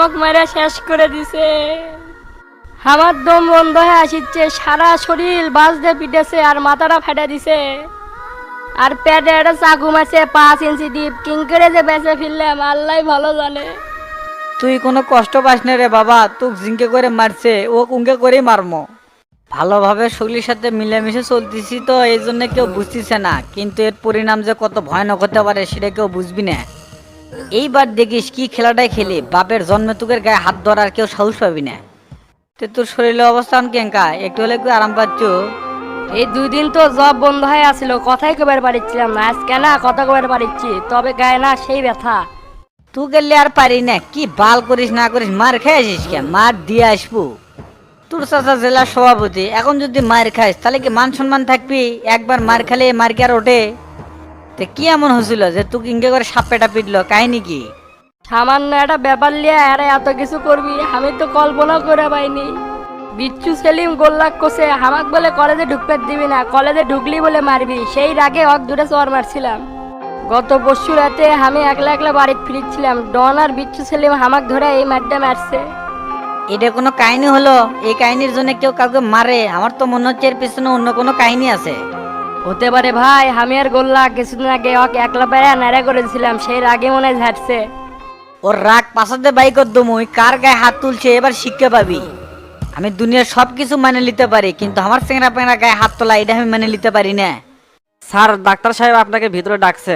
আমাক মেরে শেষ করে দিছে। আমার দম বন্ধ হয়ে আসিচ্ছে, সারা শরীর বাস দিয়ে পিটেছে আর মাথাটা ফেটে দিছে। আর পেটে একটা চাকু মারছে 5 ইঞ্চি ডিপ, কিং করে যে বেঁচে ফিরলাম আল্লাহ ভালো জানে। তুই কোনো কষ্ট পাস না রে বাবা, তুক জিঙ্কে করে মারছে ও কুঙ্কে করেই মারমো। ভালোভাবে শৈলীর সাথে মিলেমিশে চলতেছি তো এই জন্য কেউ বুঝতেছে না, কিন্তু এর পরিণাম যে কত ভয়ানক হতে পারে সেটা কেউ বুঝবি না। এইবার দেখিস কি খেলাটাই খেলি, বাপের জন্মে তুকের গায়ে হাত ধরার কেউ সাহস পাবি না। তো তোর শরীরের অবস্থান কেঙ্কা, একটু হলে একটু আরাম পাচ্ছ? এই 2 দিন তো জব বন্ধ হয়ে আসছিল, কথাই কবার পারিছিলাম না। আজকে না কথা কবার পারিচ্ছি, তবে গায়ে না সেই ব্যথা। তুই গেলে আর পারি না, কি বাল করিস না করিস মার খেয়ে আসিস কে? মার দিয়ে আসবো। তোর চাচা জেলার সভাপতি, এখন যদি মার খাইস তাহলে কি মান সম্মান থাকবি? একবার মার খেলে মার কি আর ওঠে? তো কি এমন হয়েছিল যে তুই ইঙ্গে করে সাপ পেটা পিটলো, কাহিনী কি? সামান্য একটা ব্যাপার লিয়ে এরা এত কিছু করবি আমি তো কল্পনা করে পাইনি। বিচ্ছু সেলিম গোল্লাক কোসে হামাক বলে কলেজে ঢুকতে দিবি না, কলেজে ঢুকলি বলে মারবি। সেই রাগে অক দূরে চর মারছিলাম। গত পরশু রাতে আমি একলা একলা বাড়িতে ফিরছিলাম, ডন আর বিচ্ছু সেলিম হামাক ধরে এই মারটা মারছে। এটা কোনো কাহিনী হলো? এই কাহিনীর জন্য কেউ কাউকে মারে? আমার তো মনে হচ্ছে এর পিছনে অন্য কোনো কাহিনী আছে। হতে পারে ভাই, আমি আর গোল্লা কিছুদিন আগে অক একলা পেরে নাড়া করেছিলাম, সেই রাগে মনে হয় ঝাড়ছে। ওর রাগ পাশাতে বাই কর দমু, কার গায়ে হাত তুলছে এবার শিক্ষা পাবি। আমি দুনিয়ার সব কিছু মেনে নিতে পারি, কিন্তু আমার চেংড়া পেংড়া গায়ে হাত তোলা এটা আমি মেনে নিতে পারি না। স্যার, ডাক্তার সাহেব আপনাকে ভিতরে ডাকছে।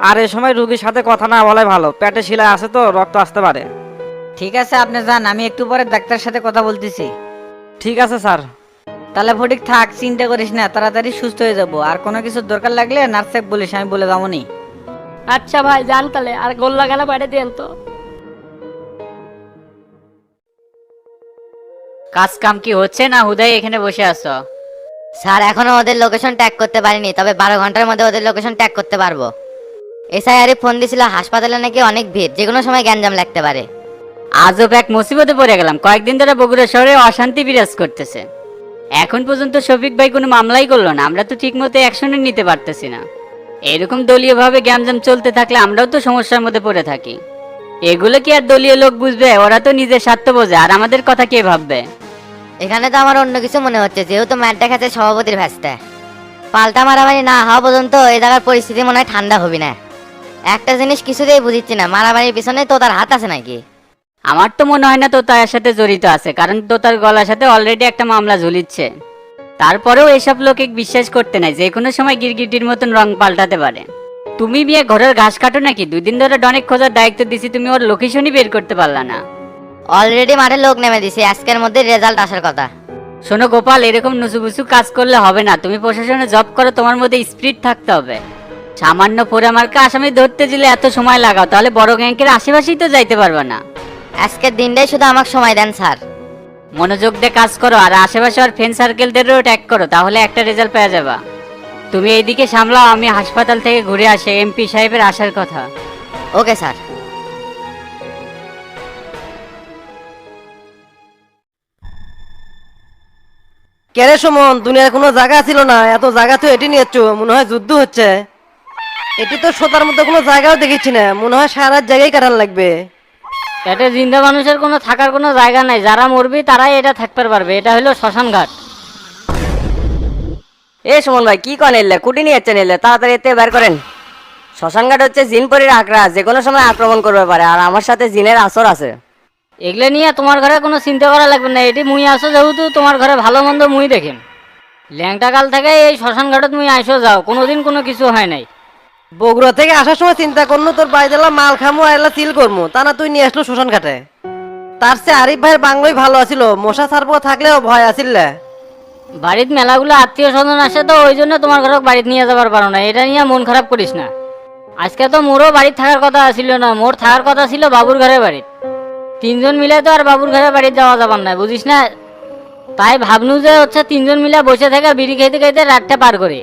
আর এ সময় রুগীর সাথে কথা না বলাই ভালো, পেটে শিলা আছে তো রক্ত আসতে পারে। ঠিক আছে আপনি যান, আমি একটু পরে ডাক্তারের সাথে কথা বলতেছি। ঠিক আছে স্যার। তাহলে ফটিক থাক, চিন্তা করিস না, তাড়াতাড়ি সুস্থ হয়ে যাবো। আর কোনো কিছু দরকার লাগলে নার্সে বলিস, আমি বলে যাবনি। আচ্ছা ভাই যান তাহলে, আর গোল্লা কেন পাঠিয়ে দেন তো। কাজ কাম কি হচ্ছে না হুদাই এখানে বসে আছো? স্যার, এখনো ওদের লোকেশন ট্যাগ করতে পারিনি, তবে 12 ঘন্টার মধ্যে ওদের লোকেশন ট্যাগ করতে পারবো। এসআই আরে ফোন দিছিল, হাসপাতালে নাকি অনেক ভিড়, যে কোনো সময় গ্যাঞ্জাম লাগতে পারে। আজব এক মুসিবতে পড়ে গেলাম। কয়েকদিন ধরে বগুড়া শহরে অশান্তি বিরাজ করতেছে। এখন পর্যন্ত শফিক ভাই কোনো মামলাই করলো না, আমরা তো ঠিক মতো অ্যাকশনে নিতে পারতেছি না। এরকম দলীয়ভাবে গ্যামজাম চলতে থাকলে আমরাও তো সমস্যার মধ্যে পড়ে থাকি। এগুলো কি আর দলীয় লোক বুঝবে? ওরা তো নিজের স্বার্থ বোঝে, আর আমাদের কথা কে ভাববে? এখানে তো আমার অন্য কিছু মনে হচ্ছে, যেহেতু ম্যাচটা খেতে সভাপতির ভ্যাসটা পাল্টা মারামারি না হওয়া পর্যন্ত এই জায়গার পরিস্থিতি মনে হয় ঠান্ডা হবি না। একটা জিনিস কিছুতেই বুঝিচ্ছি না, মারামারির পিছনে তো তার হাত আছে নাকি? আমার তো মনে হয় না তো তার সাথে জড়িত আছে, কারণ তো তার গলার সাথে অলরেডি একটা মামলা ঝুলিচ্ছে। তারপরেও এসব লোকে বিশ্বাস করতে নাই, যে কোনো সময় গিরগিটির মতন রং পাল্টাতে পারে। তুমি বিয়ে ঘরের ঘাস কাটো নাকি? 2 দিন ধরে অনেক খোঁজার দায়িত্ব দিছি, তুমি ওর লোকেশনই বের করতে পারলা না। অলরেডি মাঠে লোক নেমে দিছি, আজকের মধ্যে রেজাল্ট আসার কথা। শোনো গোপাল, এরকম নুসুবুসু কাজ করলে হবে না। তুমি প্রশাসনে জব করো, তোমার মধ্যে স্পিরিট থাকতে হবে। সামান্য পোড়ামার্কা আসামি ধরতে দিলে এত সময় লাগাও, তাহলে বড় গ্যাংকের আশেপাশেই তো যাইতে পারবে না। আজকের দিনটাই শুধু আমাকে সময় দেন স্যার। মনোযোগ দিয়ে কাজ করো, আর আশেপাশে আর ফ্রেন্ড সার্কেলদেরও ট্যাগ করো, তাহলে একটা রেজাল্ট পেয়ে যাবা। তুমি এইদিকে সামলাও, আমি হাসপাতাল থেকে ঘুরে আসি, এমপি সাহেবের আসার কথা। Okay sir. কেরে সুমন, দুনিয়ার কোনো জায়গা ছিল না, এত জায়গা তো এটি নিয়েছ, মনে হয় যুদ্ধ হচ্ছে। এটি তো শোতার মধ্যে কোনো জায়গাও দেখেছি না, মনে হয় সারা রাত জায়গায় কাটান লাগবে। এটা জিন্দা মানুষের কোনো থাকার কোনো জায়গা নাই, যারা মরবি তারাই এটা থাকতে পারবে। এটা হলো শ্মশান ঘাট। এ সুমন ভাই, কি করেন এলে? কুটি নিয়ে যাচ্ছেন এলে, তাড়াতাড়ি এতে বের করেন। শ্মশানঘাট হচ্ছে জিনপরির আকড়া, যে কোনো সময় আক্রমণ করবে পারে, আর আমার সাথে জিনের আসর আছে। এগুলো নিয়ে তোমার ঘরে কোনো চিন্তা করা লাগবে না। এটি মুই আসো, যেহেতু তোমার ঘরে ভালো মন্দ মুই দেখেন। ল্যাংটা কাল থেকে এই শ্মশান ঘাটত মুই আইসো যাও, কোনোদিন কোনো কিছু হয় নাই। বগুড়া থেকে আসার সময় চিন্তা করলো তোর বাড়ি দিলাম মাল খামু আর এলা চিল করমু, তা না তুই নিয়ে আসলো শ্মশান ঘাটে। তার চেয়ে আরিফ ভাইয়ের বাংলোই ভালো আছিল, মশা ছাড়বো থাকলেও ভয় আছিল। বাড়িতে মেলাগুলো আত্মীয় স্বজন আসে, তো ওই জন্য তোমার ঘরে বাড়িতে নিয়ে যাবার পারো না। এটা নিয়ে মন খারাপ করিস না। আজকে তো মোরও বাড়িতে থাকার কথা ছিল না, মোর থাকার কথা ছিল বাবুর ঘরে বাড়িতে। 3জন মিলে তো আর বাবুর ঘরে বাড়িতে যাওয়া যাবার না, বুঝিস না? তাই ভাবনু যে হচ্ছে 3জন মিলে বসে থেকে বিড়ি খাইতে খাইতে রাতটা পার করে।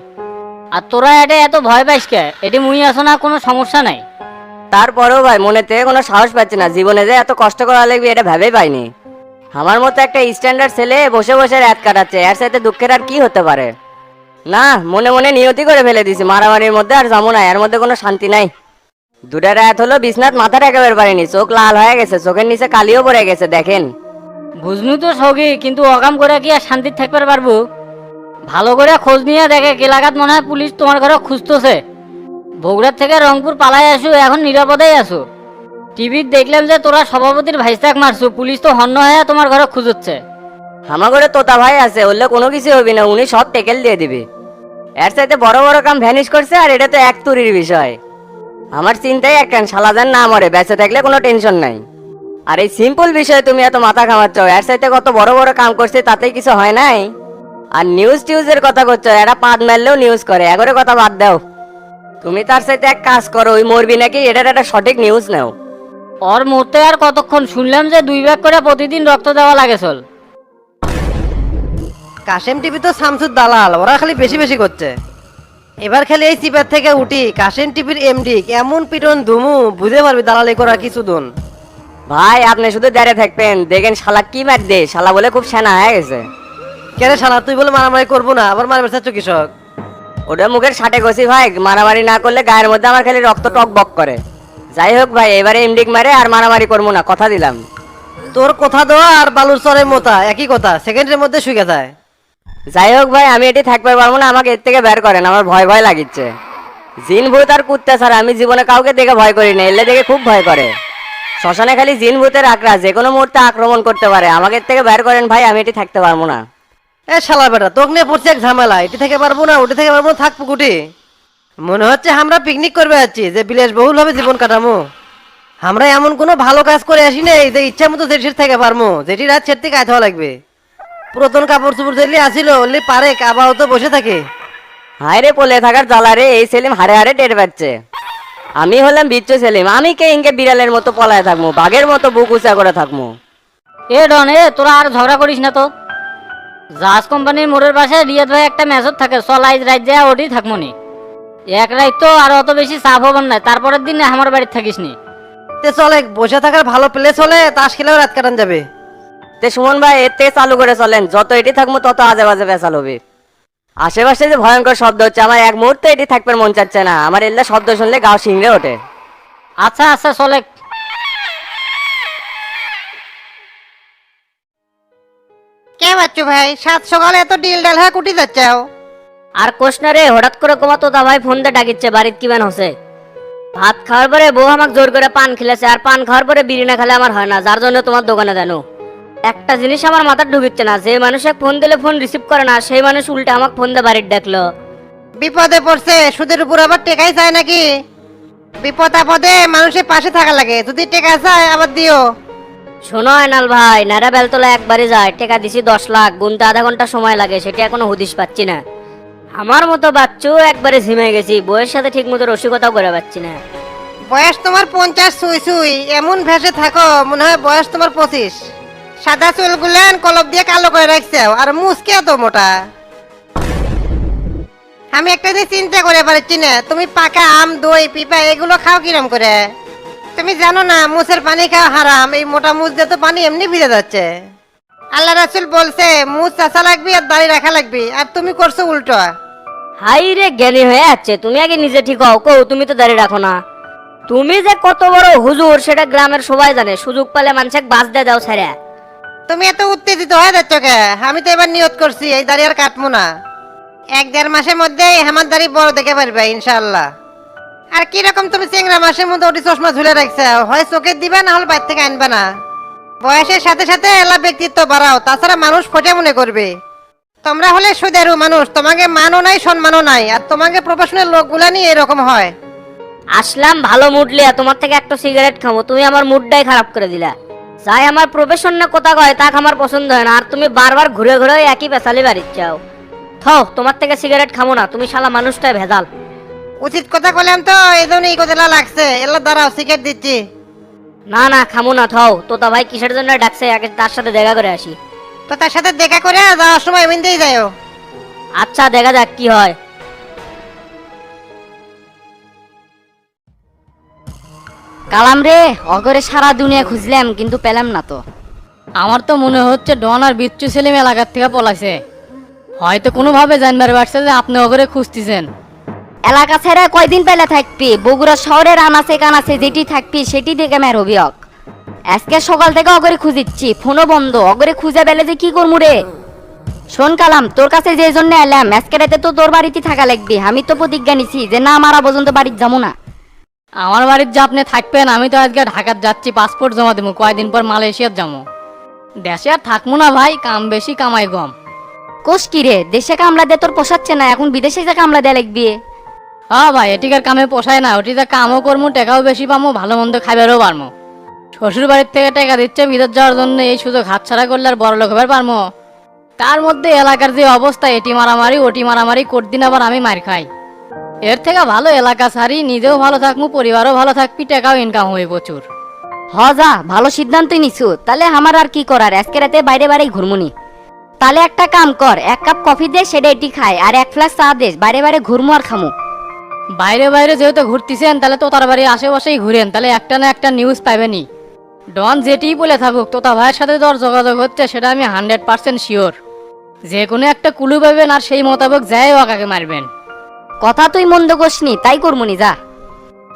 আর তোরা এটা এত ভয় পাইস কে? এটি মুই আসো না, কোনো সমস্যা নাই। তারপরেও ভাই মনেতে কোনো সাহস পাচ্ছে না, জীবনে যে এত কষ্ট করা লাগবে এটা ভেবেই পাইনি। আমার মতো একটা স্ট্যান্ডার্ড ছেলে বসে বসে রাত কাটাচ্ছে, এর সাথে দুঃখের আর কি হতে পারে? না, মনে মনে নিয়তি করে ফেলে দিছি, মারামারির মধ্যে আর যাবো না, এর মধ্যে কোনো শান্তি নাই। দুটা রাত হলো বিছনাত মাথা একেবারে পারিনি, চোখ লাল হয়ে গেছে, চোখের নিচে কালিও পড়ে গেছে দেখেন। বুঝনু তো সগি, কিন্তু অকাম করে কি আর শান্তি থাকতে পারবো? ভালো করে খোঁজ নিয়ে দেখে এলাকাত মনে হয় পুলিশ তোমার ঘরে খুঁজতেছে। বগুড়ার থেকে রংপুর পালাই আসু, এখন নিরাপদেই আসো। টিভির দেখলাম যে তোরা সভাপতির ভাইস্তাক মারছু, পুলিশ তো হন্য হয়ে তোমার ঘরে খুঁজছে। আমার ঘরে তোতা ভাই আছে, বললে কোনো কিছু হবে না, উনি সব টেকেল দিয়ে দিবে। এর চাইতে বড় বড় কাম ভ্যানিশ করছে, আর এটা তো এক তুরির বিষয়। আমার চিন্তাই একটা, শালাজান না মরে, বেঁচে থাকলে কোনো টেনশন নাই। আর এই সিম্পল বিষয়ে তুমি এত মাথা ঘামাচ্ছ, এর চাইতে কত বড় বড় কাম করছে, তাতেই কিছু হয় নাই। আর নিউজ টিউজের কথা করছো, এরা পাদ মারলেও নিউজ করে, এগরে কথা বাদ দাও। তুমি তার সাথে এক কাজ করো, ওই মরবি নাকি এটার একটা সঠিক নিউজ নাও। ওর মরতে আর কতক্ষণ? শুনলাম যে 2 ব্যাগ করে প্রতিদিন রক্ত দেওয়া লাগে চল। কাশেম টিভি তো শামসুর দালাল, ওরা খালি বেশি বেশি করছে। এবার খালি এই চিপার থেকে উঠি, কাশেম টিভির এমডি এমন পিটন ধুমু, বুঝে পারবি দালালি করা কিছু দুন। ভাই আপনি শুধু দাঁড়িয়ে থাকবেন, দেখেন শালা কি মার দে, শালা বলে খুব সেনা হয়ে গেছে। কেন শালা তুই বলে মারামারি করবো না, আবার মারবে চাচ্ছ কৃষক? ওটা মুখের সাটে গছি ভাই, মারামারি না করলে গায়ের মধ্যে আমার খালি রক্ত টক বক করে। যাই হোক ভাই, এবারে এমডিক মারে আর মারামারি করবো না, কথা দিলাম। তোর কথা দেওয়া আর বালুর চরের মোতা একই কথা, সেকেন্ডের মধ্যে শুকে যায়। যাই হোক ভাই, আমি এটি থাকতে পারবো না, আমাকে এর থেকে বের করেন, আমার ভয় ভয় লাগিচ্ছে। জিন ভূত আর কুত্তা ছাড়া আমি জীবনে কাউকে দেখে ভয় করি না, এলে দেখে খুব ভয় করে। শ্মশানে খালি জিন ভূতের আকড়া, যে কোনো মুহূর্তে আক্রমণ করতে পারে, আমাকে এর থেকে বের করেন ভাই, আমি এটি থাকতে পারবো না। এ শালা বেটা, তোকে নিয়ে পড়ছে এক ঝামেলা, এটি থেকে পারবো না ওটি থেকে পারবো না, থাকবো কুটি। মনে হচ্ছে আমরা পিকনিক করবে যাচ্ছি, যে বিলাসবহুল ভাবে জীবন কাটামো। আমরা এমন কোনো ভালো কাজ করে আসি নাই যে ইচ্ছা মতো জেঠির থেকে পারবো, জেঠি রাত ছেড়ে থেকে আইতে হওয়া লাগবে। পুরাতন কাপড় চোপড় যেলি আসিল ওলি পারে আপাতত বসে থাকে। হায় রে পলে থাকার জ্বালা রে, এই সেলিম হারে হারে টের পাচ্ছে। আমি হলাম বিচ্ছু সেলিম, আমি কে ইনকে বিড়ালের মতো পলায় থাকবো, বাঘের মতো বুক উঁচা করে থাকবো। এ ডন, এ তোরা আর ঝগড়া করিস না তো। জাহাজ কোম্পানির মোড়ের পাশে রিয়াদ ভাই একটা মেসেজ থাকে, চল আইজ রাত যায় ওটি থাকবো নি। এক রাত তো আর অত বেশি চাপ হবার না, তারপরের দিন আমার বাড়িতে থাকিস নি। তে চলে বসে থাকার ভালো প্লেস হলে তাস খেলেও রাত কাটান যাবে। তে সুমন ভাই, এর থেকে চালু করে চলেন, যত এটি থাকবো তত আজে বাজে পেঁচাল হবে। আশেপাশে যে ভয়ঙ্কর শব্দ হচ্ছে, আমার এক মুহূর্তে এটি থাকবে মন চাচ্ছে না, আমার এল্লা শব্দ শুনলে গাও শিংড়ে ওঠে। আচ্ছা আচ্ছা চলে। কে বাচ্চু ভাই, সাত সকালে এত ডিল ডাল হয়ে কুটি যাচ্ছাও? আর কোশ না রে, হঠাৎ করে কোমা তোতা ভাই ফোন দিয়ে ডাকিচ্ছে, বাড়িত কি বেন হচ্ছে। ভাত খাওয়ার পরে বউ আমাকে জোর করে পান খেলেছে, আর পান খাওয়ার পরে বিড়ি না খেলে আমার হয় না, যার জন্য তোমার দোকানে জানো। একটা জিনিস আমার মাথায় ঢুকিচ্ছে না, যে মানুষে ফোন দিলে ফোন রিসিভ করে না, সেই মানুষ উল্টে আমাকে ফোন দিয়ে বাড়ির ডাকলো। বিপদে পড়ছে, সুদের উপর আবার টেকাই চায় নাকি? বিপদ আপদে মানুষের পাশে থাকা লাগে, যদি টেকা চায় আবার দিও। শোনো আয়নাল ভাই, নারা বেলতলা একবারই যায়, টাকা দিছি 10 লাখ, গুনতে আধা ঘন্টা সময় লাগে, সেটা এখনো হদিশ পাচ্ছি না। আমার মতো বাচ্চু একবারে ঝিমে গেছি, বউয়ের সাথে ঠিক মতো রসিকতাও করে পাচ্ছি না। বয়স তোমার 50 সুই সুই, এমন ভেসে থাকো মনে হয় বয়স তোমার 25। সাদা চুলগুলেন কলপ দিয়ে কালো করে রাখছে, আর মুসকে এত মোটা। আমি একটা যে চিন্তা করে পারছি না, তুমি পাকা আম দই পিপা এগুলো খাও কিরম করে? তুমি জানো না মুসের পানি খাওয়া হারাম, এই মোটা মুস দিয়ে তো পানি এমনি ভিজে যাচ্ছে। আল্লাহ রাসূল বলছে মুস চাচা লাগবি আর দাড়ি রাখা লাগবি, আর তুমি করছো উল্টো। হাই রে, জ্ঞানী হয়ে যাচ্ছে, তুমি আগে নিজে ঠিক হও, কও তুমি তো দাঁড়িয়ে রাখো না। তুমি যে কত বড় হুজুর সেটা গ্রামের সবাই জানে, সুযোগ পেলে মানুষকে বাস দিয়ে দাও ছেড়ে। তুমি এত উত্তেজিত হয়ে যাচ্ছ কে? আমি তো এবার নিয়ত করছি এই দাড়ি আর কাটবো না, 1-1.5 মাসের মধ্যে আমার দাড়ি বড় দেখে পারবে ইনশাআল্লাহ। আর কিরকম তুমি চেংরা মাসের মধ্যে ওটি চশমা ঝুলে রাখছে, হয় চোখে দিবে না হলে বাইর থেকে আনবে না। বয়সের সাথে সাথে এলা ব্যক্তিত্ব বাড়াও, তাছাড়া মানুষ খোঁজে মনে করবে। তোমরা হলে সুদেরু মানুষ, তোমাকে মানও নাই সম্মানও নাই, আর তোমাকে প্রফেশনাল লোকগুলা নিয়ে এরকম হয়। আসলাম ভালো মুড লিয়া, তোমার থেকে একটা সিগারেট খাবো, তুমি আমার মুডটাই খারাপ করে দিলা। যাই আমার প্রফেশন না কথা কয় তা আমার পছন্দ হয় না, আর তুমি বারবার ঘুরে ঘুরে একই পেশালি বাড়ির চাও। থাও, তোমার থেকে সিগারেট খাবো না, তুমি শালা মানুষটাই ভেজাল। উচিত কথা বললাম তো, এই জন্য এই কথাটা লাগছে। এলা দাঁড়াও, সিগারেট দিচ্ছি। না না খামো না, থাও। তোতা ভাই কিসের জন্য ডাকছে, আগে তার সাথে দেখা করে আসি। তো তার সাথে দেখা করে যাওয়ার সময় এমনিতেই যাও। আচ্ছা দেখা যাক কি হয়। কালাম রে, অগরে সারা দুনিয়া খুঁজলাম কিন্তু পেলাম না তো। আমার তো মনে হচ্ছে ডন আর বিচ্ছু সেলিম এলাকার থেকে পলাইছে, হয়তো কোনোভাবে জানবার পারছে যে আপনি অগরে খুঁজতেছেন। এলাকা ছেড়ে কয়দিন পেলে থাকবি? বগুড়া শহরের আনাচে কানাচে যেটি থাকবি সেটি দেখে মের হবি হক। আজকে সকাল থেকে অগরে খুঁজিচ্ছি, ফোনও বন্ধ। অগরে খুঁজে পেলে যে কি করবো রে? শোন কালাম, তোর কাছে যে জন্য এলাম, আজকে রাতে তো তোর বাড়িতে থাকা লাগবে। আমি তো প্রতিজ্ঞা নিছি যে না মারা পর্যন্ত বাড়িতে যাবো না। আমার বাড়ির যে আপনি থাকবেন, আমি তো আজকে ঢাকার যাচ্ছি, পাসপোর্ট জমা দেবো, কয়দিন পর মালয়েশিয়ার যাবো। দেশে আর থাকবো না ভাই, কাম বেশি কামাই কম। কোষ কি রে, দেশে কামলা দিয়ে তোর পোষাচ্ছে না, এখন বিদেশে যা কামলা দেয়া লাগবে। হ্যাঁ ভাই, এটিকার কামে পোষায় না, ওটিতে কামও করবো, টাকাও বেশি পাবো, ভালো মন্দ খাইবারও পারবো। শ্বশুর বাড়ির থেকে টাকা দিচ্ছে বিদেশ যাওয়ার জন্য, এই সুযোগ হাতছাড়া করলে আর বড় লোক হবার পারবো? তার মধ্যে এলাকার যে অবস্থা, এটি মারামারি ওটি মারামারি করদিন আবার আমি মার খাই। এর থেকে ভালো এলাকা ছাড়ি, নিজেও ভালো থাকবো, পরিবারও ভালো থাকবি, টাকাও ইনকাম হবে প্রচুর। হ যা, ভালো সিদ্ধান্তই নিছু। তাহলে আমার আর কি করার, আজকে রাতে বাইরে বাইরে ঘুরমুনি। তাহলে একটা কাম কর, 1 কাপ কফি দে, সেটা এটি খায়, আর 1 ফ্লাস চা দে, বাইরে বাইরে ঘুরমু আর খামু। বাইরে বাইরে যেহেতু ঘুরতেছেন, তাহলে তো তার বাড়ির আশেপাশেই ঘুরেন, তাহলে একটা না একটা নিউজ পাইবেনি। ডন যেটি বলে থাকুক, তোতা ভাইয়ের সাথে তোর যোগাযোগ হচ্ছে, সেটা আমি 100% শিওর। যে কোনো একটা কুলু পাবেন, আর সেই মোতাবেক যাই ওকাকে মারবেন। কথা তুই মন্দ করিসনি, তাই করমুনি, যা।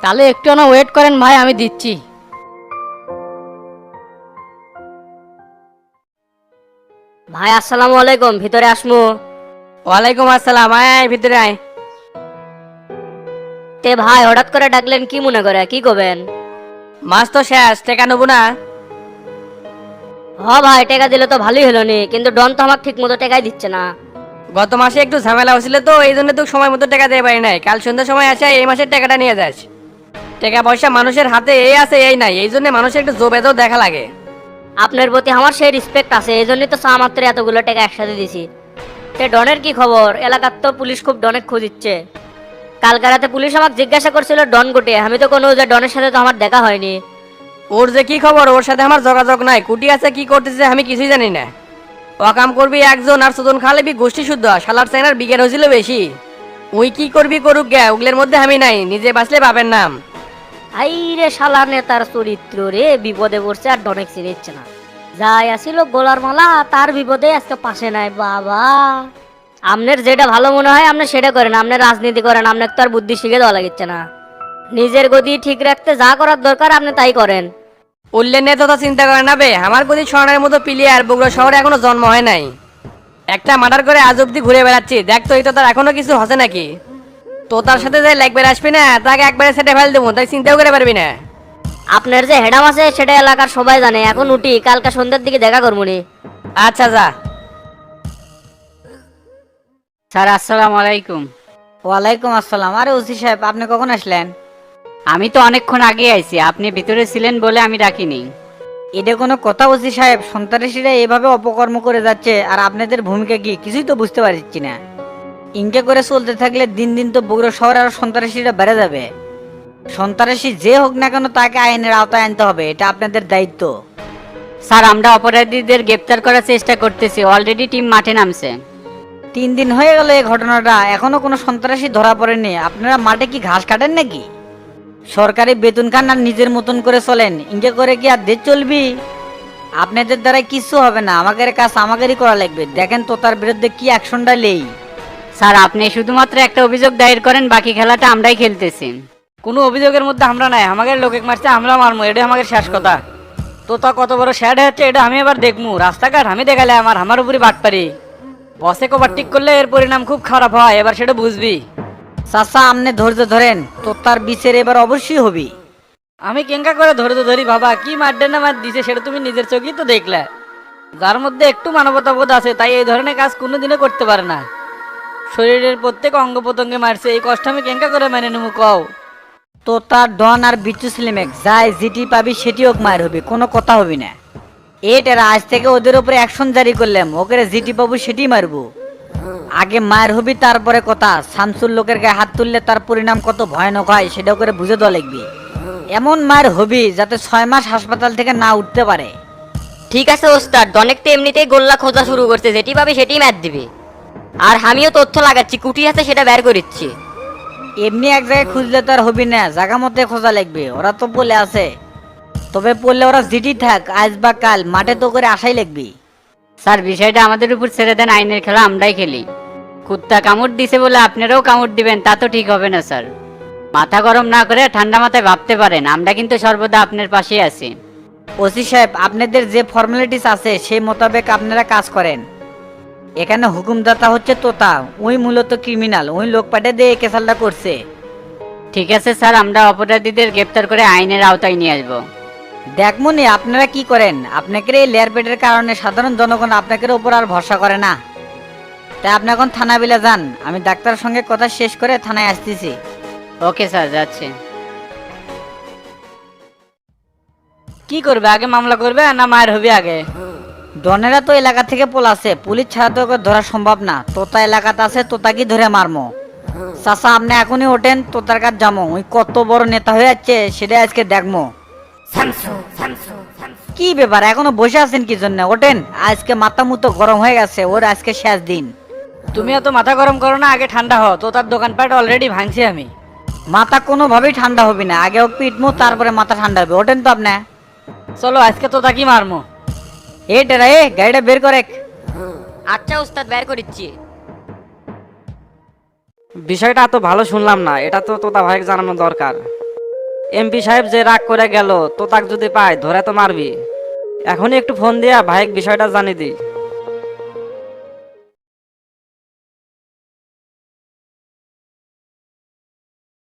তাহলে একটু না ওয়েট করেন ভাই, আমি দিচ্ছি। ভাই আসসালামু আলাইকুম, ভিতরে আসমু? ওয়ালাইকুম আসসালাম, আয় ভিতরে আয়। তে ভাই হঠাৎ করে ডাকলেন, কি মনে করে, কি করবেন? মাস তো শেষ, টাকা নেবো না? হ ভাই, টাকা দিলে তো ভালোই হলো নি, কিন্তু ডন তো আমাকে ঠিক মতো টাকাই দিচ্ছে না। গত মাসে একটু ঝামেলা হয়েছিল তো, এই জন্য তো সময় মতো টাকা দিয়ে পারি নাই। কাল সন্ধ্যার সময় আসে এই মাসের টাকাটা নিয়ে যাস। টাকা পয়সা মানুষের হাতে এই আছে এই নাই, এই জন্য মানুষের একটু জোবেদও দেখা লাগে। আপনার প্রতি আমার সেই রেসপেক্ট আছে, এই জন্যই তো চা মাত্র এতগুলো টাকা একসাথে দিছি। তে ডনের কি খবর? এলাকার তো পুলিশ খুব ডনের খুঁজিচ্ছে। কালকে রাতে পুলিশ আমাকে জিজ্ঞাসা করছিল ডন গোটে, আমি তো কোনো যে ডনের সাথে তো আমার দেখা হয়নি। ওর যে কি খবর, ওর সাথে আমার যোগাযোগ নাই। কুটি আছে, কি করতেছে আমি কিছুই জানি না। অকাম করবি একজন, আর সুদন খালেবি গোষ্ঠী শুদ্ধ। শালার চাইনার বিজ্ঞান হয়েছিল বেশি। ওই কি করবি করুক গে, ওগুলোর মধ্যে আমি নাই। নিজে বাঁচলে বাপের নাম। আই রে শালা নেতার চরিত্র রে, বিপদে পড়ছে আর ডনেক চিনিচ্ছে না। যাই আসিল গোলার মালা, তার বিপদে আজকে পাশে নাই। বাবা, আপনার যেটা ভালো মনে হয় আপনি সেটা করেন, আপনি রাজনীতি করেন, আপনার তো আর বুদ্ধি শিখে দেওয়া লাগিচ্ছে না। নিজের গতি ঠিক রাখতে যা করার দরকার আপনি তাই করেন। উল্লের নিয়ে তো চিন্তা করে না বে। আমার প্রতি স্বর্ণের মতো প্লেয়ার বগুড়া শহরে এখনো জন্ম হয় নাই। একটা মার্ডার করে আজ অব্দি ঘুরে বেড়াচ্ছি। দেখ তো, এই তো তার এখনো কিছু হচ্ছে নাকি? তো তার সাথে যে লাগবে আসবি না, তাকে একবারে সেটে ফেল দেবো, তাই চিন্তাও করে পারবি না। আপনার যে হেডাম আছে সেটা এলাকার সবাই জানে। এখন উঠি, কালকে সন্ধ্যার দিকে দেখা করবনি। আচ্ছা যা। স্যার আসসালামু আলাইকুম। ওয়ালাইকুম আসসালাম। আরে ওসি সাহেব, আপনি কখন আসলেন? আমি তো অনেকক্ষণ আগে আইছি, আপনি ভিতরে ছিলেন বলে আমি ডাকিনি। এটা কোনো কথা ওসি সাহেব? সন্ত্রাসীরা এভাবে অপকর্ম করে যাচ্ছে, আর আপনাদের ভূমিকা কি কিছুই তো বুঝতে পারছি না। ইনকে করে চলতে থাকলে দিন দিন তো বগুড়া শহরে আরো সন্ত্রাসীরা বেড়ে যাবে। সন্ত্রাসী যে হোক না কেন, তাকে আইনের আওতায় আনতে হবে, এটা আপনাদের দায়িত্ব। স্যার, আমরা অপরাধীদের গ্রেপ্তার করার চেষ্টা করতেছি, অলরেডি টিম মাঠে নামছে। 3 দিন হয়ে গেল এই ঘটনাটা, এখনো কোনো সন্ত্রাসী ধরা পড়েনি। আপনারা মাঠে কি ঘাস কাটেন নাকি? সরকারি বেতন খান আর নিজের মতন করে চলেন, ইনকে করে কি আর দেশ চলবি? আপনাদের দ্বারা কিছু হবে না, আমাদের কাজ আমাদেরই করা লাগবে। দেখেন তো তার বিরুদ্ধে কি অ্যাকশনটা নেই। স্যার, আপনি শুধুমাত্র একটা অভিযোগ দায়ের করেন, বাকি খেলাটা আমরাই খেলতেছি। কোনো অভিযোগের মধ্যে আমরা নাই। আমাদের লোকে মারছে, আমরা মারমু, এটা আমাদের শেষ কথা। তো তা কত বড় শ্যাড হচ্ছে এটা আমি এবার দেখমু। রাস্তাঘাট আমি দেখালে আমার উপরে বাট পারি। বসে কবার ঠিক করলে এর পরিণাম খুব খারাপ হয়, এবার সেটা বুঝবি। চাচা, আপনি ধৈর্য ধরেন, তো তার বিচার এবার অবশ্যই হবি। আমি কেঙ্কা করে ধৈর্য ধরি বাবা? কি মারডে না মার দিছে সেটা তুমি নিজের চোখেই তো দেখলে। যার মধ্যে একটু মানবতা বোধ আছে, তাই এই ধরনের কাজ কোনোদিনও করতে পারে না। শরীরের প্রত্যেক অঙ্গ প্রত্যঙ্গে মারছে, এই কষ্ট আমি কেঙ্কা করে মেনে নেবো কও? তো তার ডন আর বিচ্ছু সিলেমেক যাই যেটি পাবি সেটি হোক মায়ের হবে, কোনো কথা হবে না। এটারা আজ থেকে ওদের উপরে অ্যাকশন জারি করলাম, ওকে যেটি পাবো সেটি মারবো। আগে মায়ের হবি, তারপরে কথা। শামসুর লোকের গায়ে হাত তুললে তার পরিণাম কত ভয়ানক হয় সেটা করে বুঝে দেওয়া লাগবে। এমন মায়ের হবি যাতে 6 মাস হাসপাতাল থেকে না উঠতে পারে। ঠিক আছে ওস্তাদ, ডনেক তো এমনিতেই গোল্লা খোঁজা শুরু করছে, যেটি পাবে সেটি ম্যাচ দিবে। আর আমিও তথ্য লাগাচ্ছি, কুটি আছে সেটা বের করিচ্ছি। এমনি এক জায়গায় খুঁজলে তো আর হবি না, জায়গা মতে খোঁজা লাগবে। ওরা তো বলে আছে, তবে পড়লে ওরা যেটি থাক, আজ বা কাল মাঠে তো করে আসাই লাগবে। স্যার, বিষয়টা আমাদের উপর ছেড়ে দেন, আইনের খেলা আমরাই খেলি। কুত্তা কামড় দিছে বলে আপনারাও কামড় দিবেন তা তো ঠিক হবে না স্যার। মাথা গরম না করে ঠান্ডা মাথায় ভাবতে পারেন, আমরা কিন্তু সর্বদা আপনার পাশেই আছি। ওসি সাহেব, আপনাদের যে ফর্মালিটিস আছে সেই মোতাবেক আপনারা কাজ করেন। এখানে হুকুমদাতা হচ্ছে তোতা, ওই মূলত ক্রিমিনাল, ওই লোক পাঠিয়ে দিয়ে এই কেসালটা করছে। ঠিক আছে স্যার, আমরা অপরাধীদের গ্রেপ্তার করে আইনের আওতায় নিয়ে আসবো। দেখমনি আপনারা কি করেন, আপনাকে এই লেয়ার পেটের কারণে সাধারণ জনগণ আপনাকে উপর আর ভরসা করে না। তাই আপনি এখন থানা বিলে যান, আমি ডাক্তারের সঙ্গে কথা শেষ করে থানায় আসতেছি। ওকে স্যার, যাচ্ছে। কি করবে, আগে মামলা করবে না মায়ের হবে আগে? ডনেরা তো এলাকা থেকে পলাছে, পুলিশ ছাড়া তো ওকে ধরা সম্ভব না। তোতা এলাকাতে আছে, তোতা কি ধরে মারমো। চাচা আপনি এখনই ওঠেন, তোতার কাছে যাবো। ওই কত বড় নেতা হয়ে যাচ্ছে সেটা আজকে দেখবো। কি ব্যাপার, এখনো বসে আছেন কি জন্য? ওঠেন, আজকে মাথা মুতো গরম হয়ে গেছে, ওর আজকে শেষ দিন। তুমি এত মাথা গরম করো না, আগে ঠান্ডা হও। তো তার দোকানপাট অলরেডি ভাঙছি আমি। মাথা কোনোভাবেই ঠান্ডা হবে না, আগে ও পিটমো তারপরে মাথা ঠান্ডা হবে। ওঠেন তো আপনি। চলো আজকে তো তাকি মারমো। এ টেরা, এ গাড়িটা বের করে। আচ্ছা উস্তাদ, বের করিচ্ছি। বিষয়টা তো ভালো শুনলাম না, এটা তো তোতা ভাইকে জানানো দরকার। এমপি সাহেব যে রাগ করে গেল, তোতাক যদি পায় ধরে তো মারবি। এখনই একটু ফোন দিয়া ভাইক বিষয়টা জানিয়ে দিই।